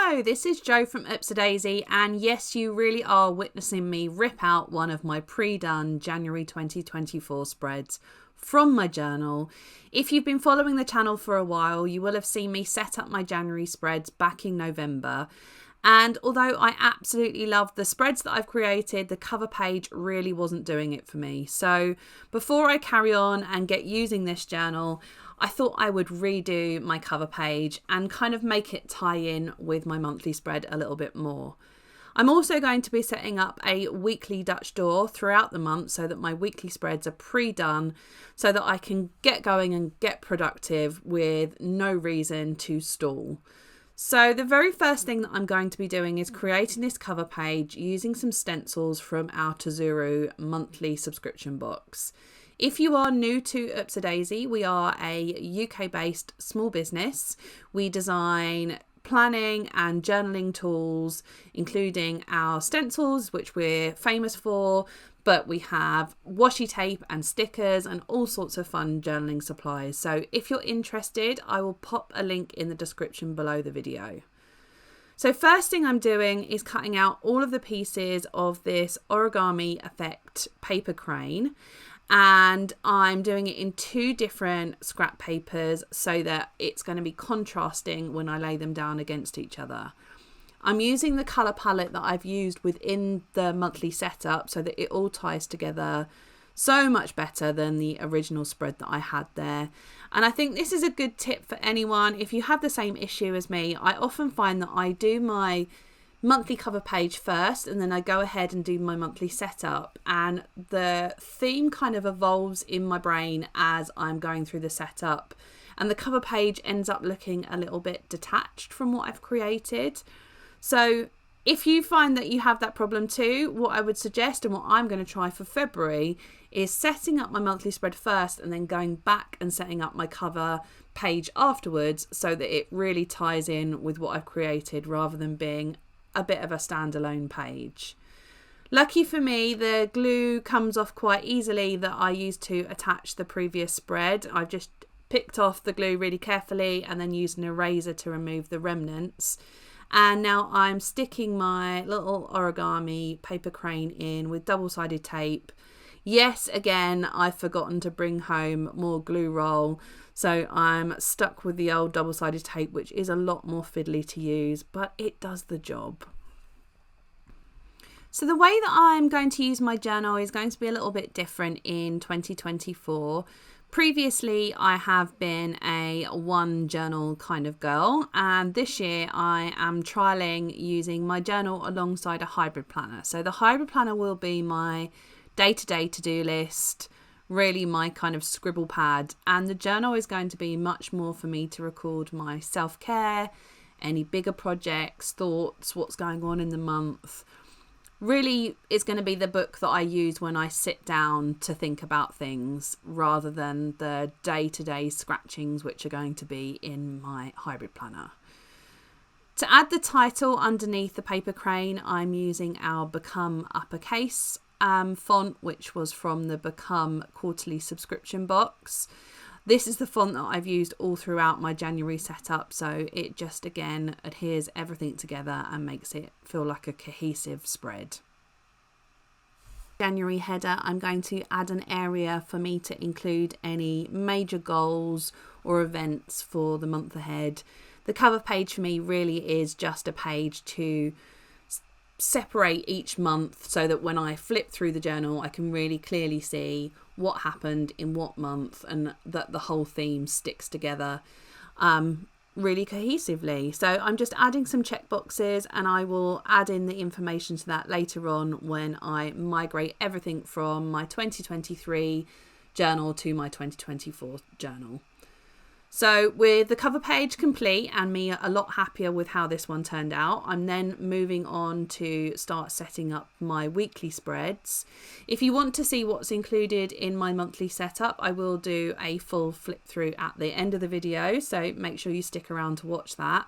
Hello, this is Jo from Daisy, and yes, you really are witnessing me rip out one of my pre-done January 2024 spreads from my journal. If you've been following the channel for a while, you will have seen me set up my January spreads back in November. And although I absolutely love the spreads that I've created, the cover page really wasn't doing it for me. So before I carry on and get using this journal, I thought I would redo my cover page and kind of make it tie in with my monthly spread a little bit more. I'm also going to be setting up a weekly Dutch door throughout the month so that my weekly spreads are pre-done so that I can get going and get productive with no reason to stall. So the very first thing that I'm going to be doing is creating this cover page using some stencils from our Tazuru monthly subscription box. If you are new to Daisy, we are a UK-based small business. We design planning and journaling tools, including our stencils, which we're famous for, but we have washi tape and stickers and all sorts of fun journaling supplies. So if you're interested, I will pop a link in the description below the video. So first thing I'm doing is cutting out all of the pieces of this origami effect paper crane, and I'm doing it in two different scrap papers so that it's going to be contrasting when I lay them down against each other. I'm using the colour palette that I've used within the monthly setup so that it all ties together so much better than the original spread that I had there. And I think this is a good tip for anyone. If you have the same issue as me, I often find that I do my monthly cover page first and then I go ahead and do my monthly setup, and the theme kind of evolves in my brain as I'm going through the setup, and the cover page ends up looking a little bit detached from what I've created. So if you find that you have that problem too, what I would suggest and what I'm going to try for February is setting up my monthly spread first and then going back and setting up my cover page afterwards so that it really ties in with what I've created rather than being a bit of a standalone page. Lucky for me, the glue comes off quite easily that I used to attach the previous spread. I've just picked off the glue really carefully and then used an eraser to remove the remnants. And now I'm sticking my little origami paper crane in with double-sided tape. Yes, again, I've forgotten to bring home more glue roll, so I'm stuck with the old double-sided tape, which is a lot more fiddly to use, but it does the job. So the way that I'm going to use my journal is going to be a little bit different in 2024. Previously, I have been a one journal kind of girl, and this year I am trialing using my journal alongside a hybrid planner. So the hybrid planner will be my day-to-day to-do list, really my kind of scribble pad, and the journal is going to be much more for me to record my self-care, any bigger projects, thoughts, what's going on in the month. Really, it's going to be the book that I use when I sit down to think about things rather than the day-to-day scratchings which are going to be in my hybrid planner. To add the title underneath the paper crane, I'm using our Become Uppercase font, which was from the Become quarterly subscription box. This is the font that I've used all throughout my January setup, so it just again adheres everything together and makes it feel like a cohesive spread. January header, I'm going to add an area for me to include any major goals or events for the month ahead. The cover page for me really is just a page to separate each month so that when I flip through the journal I can really clearly see what happened in what month and that the whole theme sticks together really cohesively. So I'm just adding some checkboxes, and I will add in the information to that later on when I migrate everything from my 2023 journal to my 2024 journal. So with the cover page complete and me a lot happier with how this one turned out, I'm then moving on to start setting up my weekly spreads. If you want to see what's included in my monthly setup, I will do a full flip through at the end of the video, so make sure you stick around to watch that.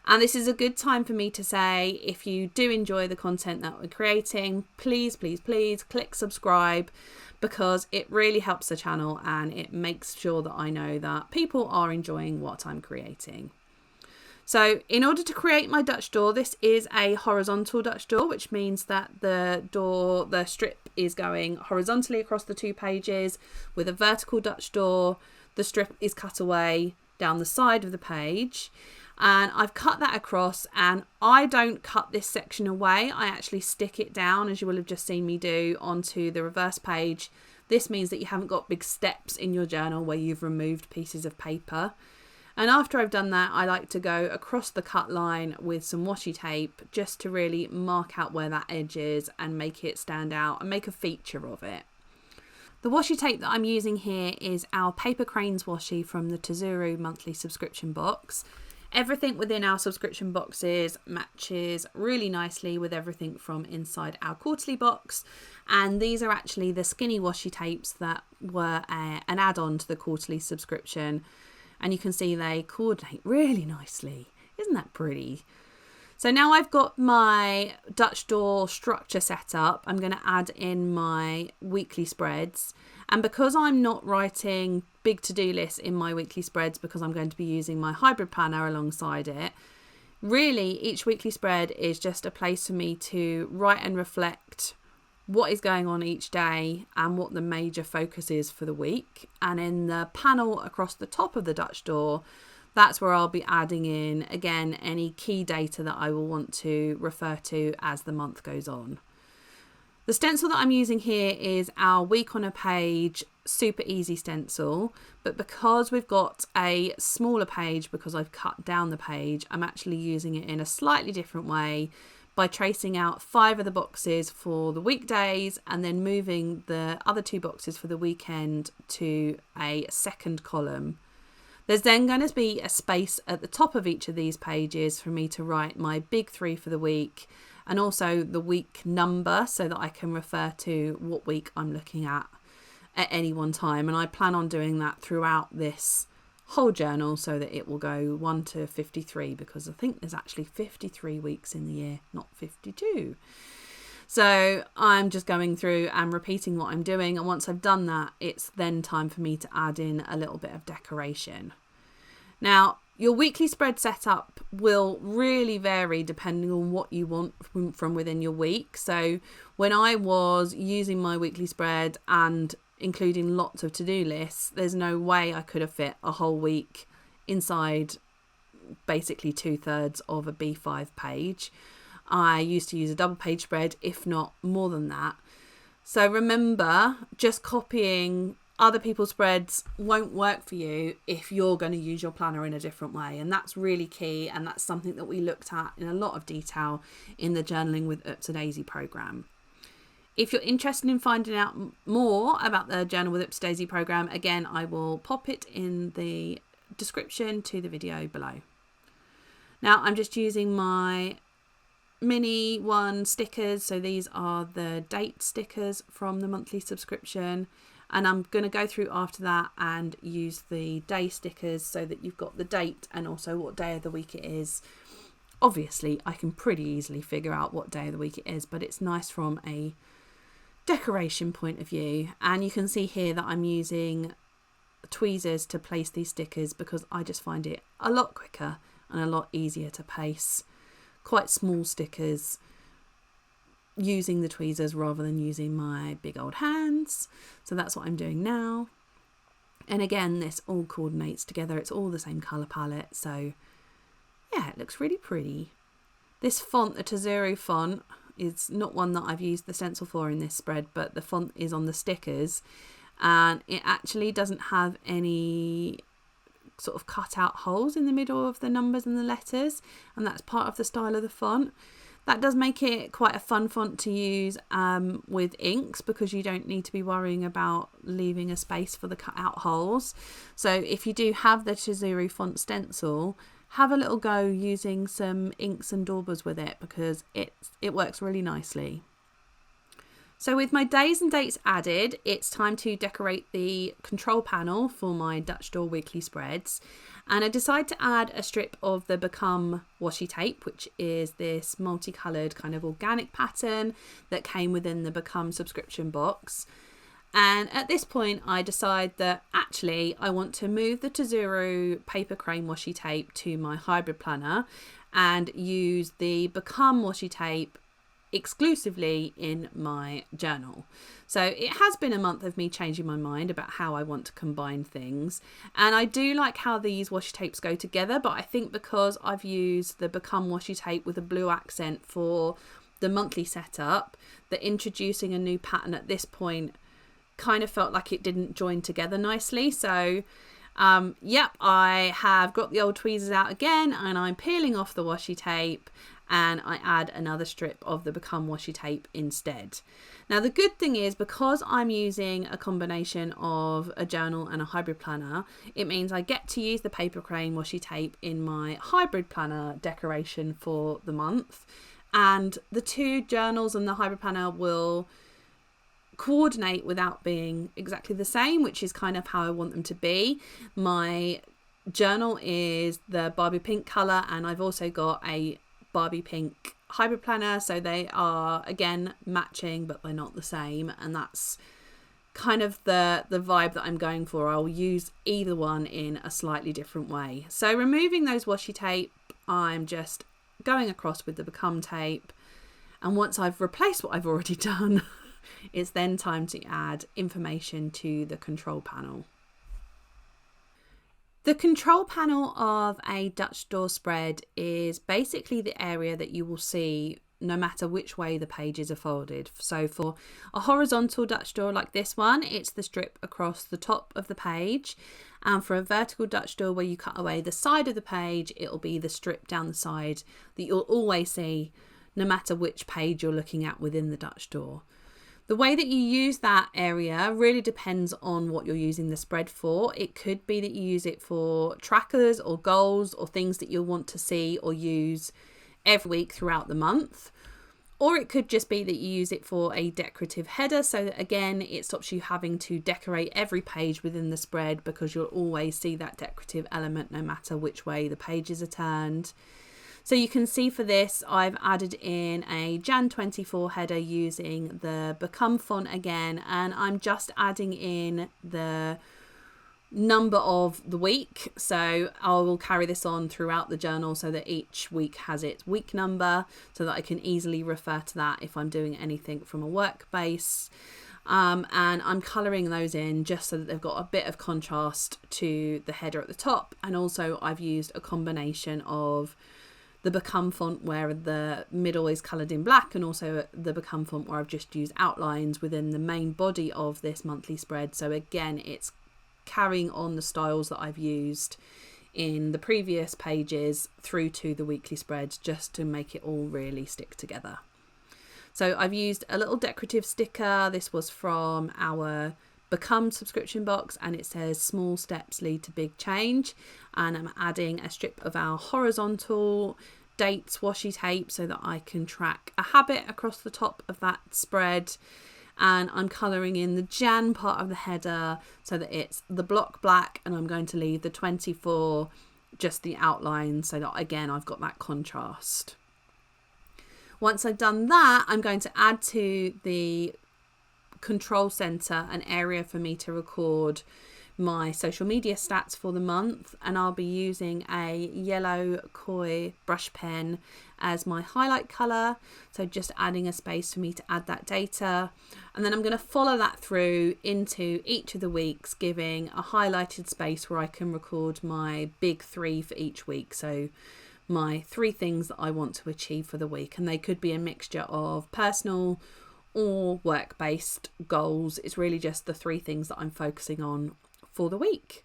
And this is a good time for me to say, if you do enjoy the content that we're creating, please, please, please click subscribe, because it really helps the channel and it makes sure that I know that people are enjoying what I'm creating. So in order to create my Dutch door, this is a horizontal Dutch door, which means that the strip is going horizontally across the 2 pages. With a vertical Dutch door, the strip is cut away down the side of the page. And I've cut that across, and I don't cut this section away. I actually stick it down, as you will have just seen me do, onto the reverse page. This means that you haven't got big steps in your journal where you've removed pieces of paper. And after I've done that, I like to go across the cut line with some washi tape just to really mark out where that edge is and make it stand out and make a feature of it. The washi tape that I'm using here is our Paper Cranes washi from the Tezuru monthly subscription box. Everything within our subscription boxes matches really nicely with everything from inside our quarterly box, and these are actually the skinny washi tapes that were an add-on to the quarterly subscription, and you can see they coordinate really nicely. Isn't that pretty? So now I've got my Dutch door structure set up, I'm going to add in my weekly spreads. And because I'm not writing big to-do lists in my weekly spreads, because I'm going to be using my hybrid planner alongside it, really each weekly spread is just a place for me to write and reflect what is going on each day and what the major focus is for the week. And in the panel across the top of the Dutch door, that's where I'll be adding in, again, any key data that I will want to refer to as the month goes on. The stencil that I'm using here is our week on a page super easy stencil, but because we've got a smaller page, because I've cut down the page, I'm actually using it in a slightly different way by tracing out 5 of the boxes for the weekdays and then moving the other 2 boxes for the weekend to a second column. There's then going to be a space at the top of each of these pages for me to write my big 3 for the week and also the week number so that I can refer to what week I'm looking at any one time. And I plan on doing that throughout this whole journal so that it will go 1 to 53, because I think there's actually 53 weeks in the year, not 52. So I'm just going through and repeating what I'm doing, and once I've done that, it's then time for me to add in a little bit of decoration. Now, your weekly spread setup will really vary depending on what you want from within your week. So when I was using my weekly spread and including lots of to-do lists, there's no way I could have fit a whole week inside basically 2/3 of a B5 page. I used to use a double page spread, if not more than that. So remember, just copying other people's spreads won't work for you if you're going to use your planner in a different way. And that's really key. And that's something that we looked at in a lot of detail in the Journaling with Oops A Daisy program. If you're interested in finding out more about the Journal with Oops A Daisy program, again, I will pop it in the description to the video below. Now I'm just using my mini one stickers. So these are the date stickers from the monthly subscription. And I'm going to go through after that and use the day stickers so that you've got the date and also what day of the week it is. Obviously, I can pretty easily figure out what day of the week it is, but it's nice from a decoration point of view. And you can see here that I'm using tweezers to place these stickers because I just find it a lot quicker and a lot easier to place quite small stickers using the tweezers rather than using my big old hands. So that's what I'm doing now. And again, this all coordinates together. It's all the same colour palette. So yeah, it looks really pretty. This font, the Tezuru font, is not one that I've used the stencil for in this spread, but the font is on the stickers. And it actually doesn't have any sort of cut out holes in the middle of the numbers and the letters. And that's part of the style of the font. That does make it quite a fun font to use with inks, because you don't need to be worrying about leaving a space for the cut out holes. So if you do have the Tezuru font stencil, have a little go using some inks and daubers with it, because it works really nicely. So with my days and dates added, it's time to decorate the control panel for my Dutch Door weekly spreads. And I decided to add a strip of the Become washi tape, which is this multicoloured kind of organic pattern that came within the Become subscription box. And at this point, I decide that actually I want to move the Tazuru paper crane washi tape to my hybrid planner and use the Become washi tape exclusively in my journal. So it has been a month of me changing my mind about how I want to combine things. And I do like how these washi tapes go together, but I think because I've used the Become washi tape with a blue accent for the monthly setup, that introducing a new pattern at this point kind of felt like it didn't join together nicely. So yep, I have got the old tweezers out again and I'm peeling off the washi tape, and I add another strip of the Become washi tape instead. Now the good thing is, because I'm using a combination of a journal and a hybrid planner, it means I get to use the paper crane washi tape in my hybrid planner decoration for the month, and the two journals and the hybrid planner will coordinate without being exactly the same, which is kind of how I want them to be. My journal is the Barbie pink colour, and I've also got a Barbie pink hybrid planner, so they are again matching but they're not the same, and that's kind of the vibe that I'm going for. I'll use either one in a slightly different way. So removing those washi tape, I'm just going across with the Become tape, and once I've replaced what I've already done, it's then time to add information to the control panel. The control panel of a Dutch door spread is basically the area that you will see no matter which way the pages are folded. So for a horizontal Dutch door like this one, it's the strip across the top of the page. And for a vertical Dutch door where you cut away the side of the page, it'll be the strip down the side that you'll always see no matter which page you're looking at within the Dutch door. The way that you use that area really depends on what you're using the spread for. It could be that you use it for trackers or goals or things that you'll want to see or use every week throughout the month. Or it could just be that you use it for a decorative header, so that again, it stops you having to decorate every page within the spread, because you'll always see that decorative element no matter which way the pages are turned. So you can see for this, I've added in a Jan 24 header using the Become font again, and I'm just adding in the number of the week. So I will carry this on throughout the journal so that each week has its week number, so that I can easily refer to that if I'm doing anything from a work base. And I'm colouring those in just so that they've got a bit of contrast to the header at the top. And also I've used a combination of the Become font where the middle is coloured in black, and also the Become font where I've just used outlines within the main body of this monthly spread. So again, it's carrying on the styles that I've used in the previous pages through to the weekly spread, just to make it all really stick together. So I've used a little decorative sticker. This was from our Become subscription box, and it says small steps lead to big change, and I'm adding a strip of our horizontal dates washi tape so that I can track a habit across the top of that spread, and I'm colouring in the Jan part of the header so that it's the block black, and I'm going to leave the 24 just the outline, so that again I've got that contrast. Once I've done that, I'm going to add to the control center an area for me to record my social media stats for the month, and I'll be using a yellow koi brush pen as my highlight color, so just adding a space for me to add that data, and then I'm going to follow that through into each of the weeks, giving a highlighted space where I can record my big 3 for each week. So my 3 things that I want to achieve for the week, and they could be a mixture of personal or work-based goals. It's really just the 3 things that I'm focusing on for the week.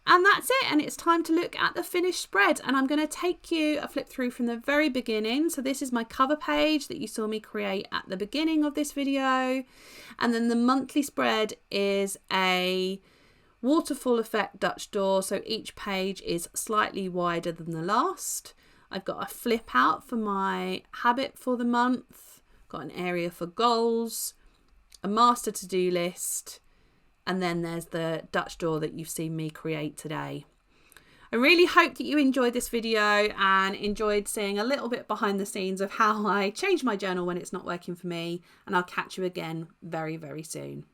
And that's it, and it's time to look at the finished spread, and I'm going to take you a flip through from the very beginning. So this is my cover page that you saw me create at the beginning of this video, and then the monthly spread is a waterfall effect Dutch door, so each page is slightly wider than the last. I've got a flip out for my habit for the month, got an area for goals, a master to-do list, and then there's the Dutch door that you've seen me create today. I really hope that you enjoyed this video and enjoyed seeing a little bit behind the scenes of how I change my journal when it's not working for me, and I'll catch you again very, very soon.